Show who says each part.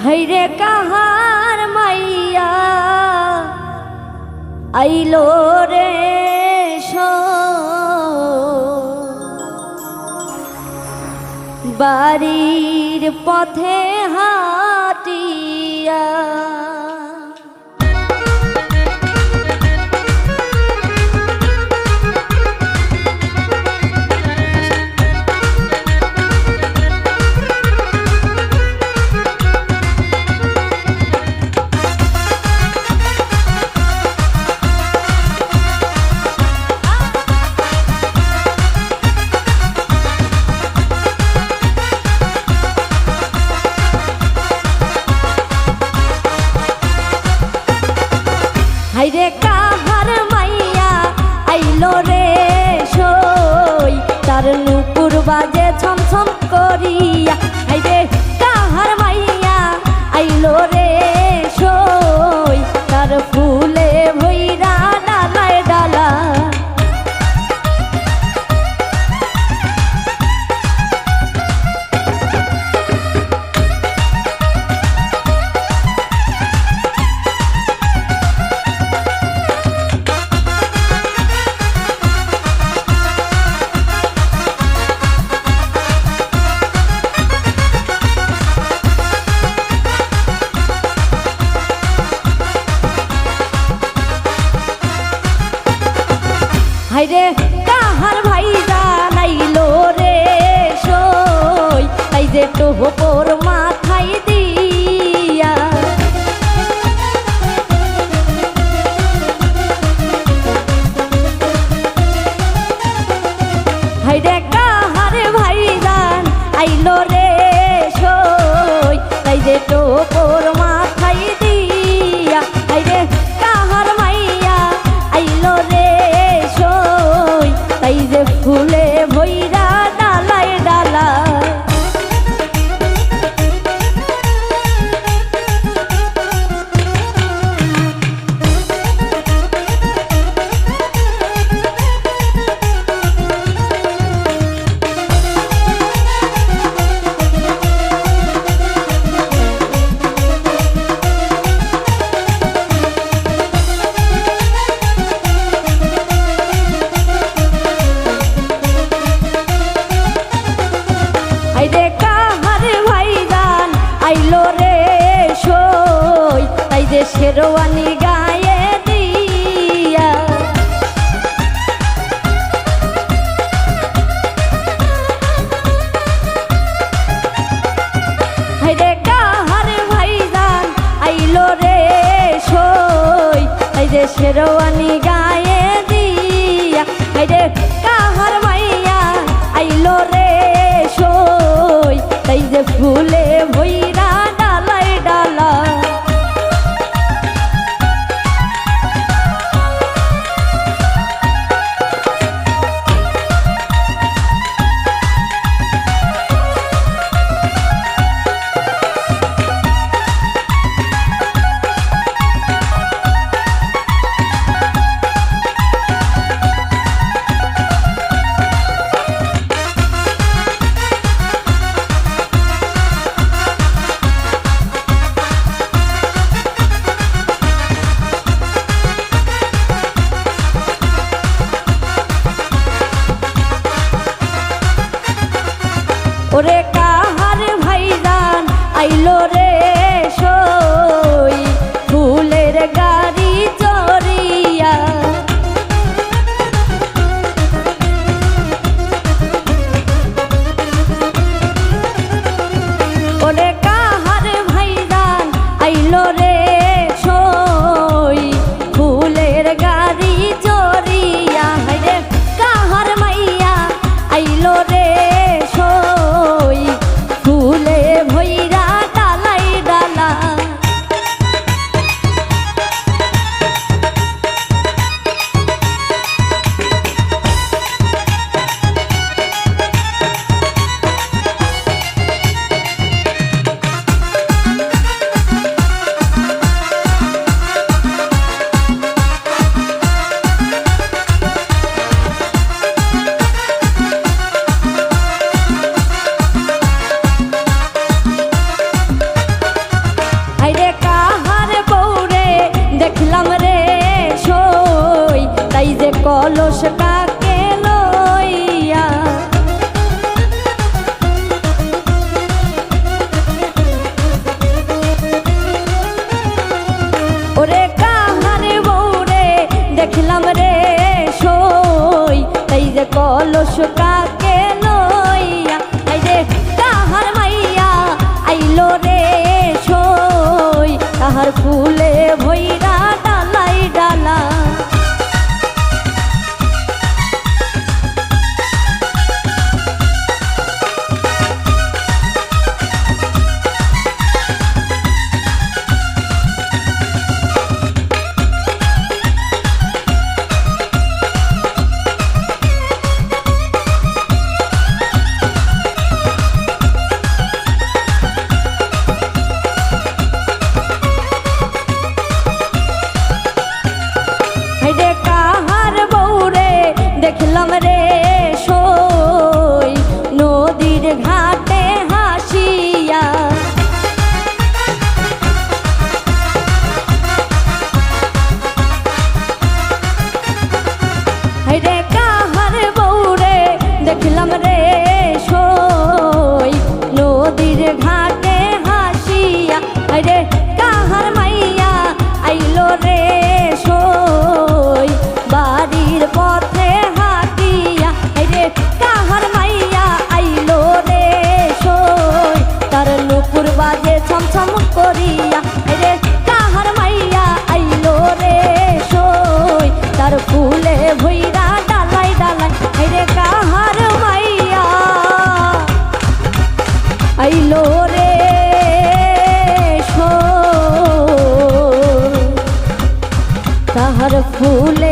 Speaker 1: हैरे कहार मैया आइलो रे बाड़ीर पथे हाटिया हायरे काहार माइया आइलो रे सई तार नुपुर बाजे छम छम करिया हायरे काहार माइया आइलो रे सई तार फुले भइरा डालाय डाला हायरे काहार भाईजान आइलो रे सई ताई जे टोपर माथाय दिया हायरे काहार भाईजान आइलो रे सई ताई जे टोपर माथाय दिया हायरे काहार माइया आइलो रे ताई जे फुले भइरा डालाय डाला हायरे काहार भाईजान आइलो रे सई ताई जे शेरवानी गाये दिया हायरे काहार भाईजान आइलो रे सई ताई जे शेरवानी गाये दिया हायरे काहार माइया आइलो रे सई ताई जे फुले भइरा डालाय डाला ओरे काहार भाईजान आइलो रे सई फुलेर गाड़ी चढ़िया ओरे काहार भाईजान आइलो रे सई फुलेर गाड़ी चढ़िया हायरे काहार माइया आइलो रे फुले भइरा डालाय डाला দেখলাম রে সই তাই যে কলস কাকে লইয়া ওরে কাহার বউরে দেখলাম রে সই তাই যে কলস কাকে লইয়া তাই যে কাহার মাইয়া আইলো রে সই তাহার ফুলে ভইরা ডালাই ডালা দেখলাম রে সই নদীর ঘাটে হাসিয়া রে কাহার বউরে দেখলাম রে সই নদীর ঘাটে হাসিয়া রে কাহার মাইয়া আইলো রে সই বাড়ির পথে কাহার মাইয়া আইলো রে সই তার নুপুর বাজে ছমছম করিয়া রে কাহার মাইয়া আইলো রে সই তার ফুলে ভইরা ডালাই ডালাই রে কাহার মাইয়া আইলো রে সই তাহার ফুলে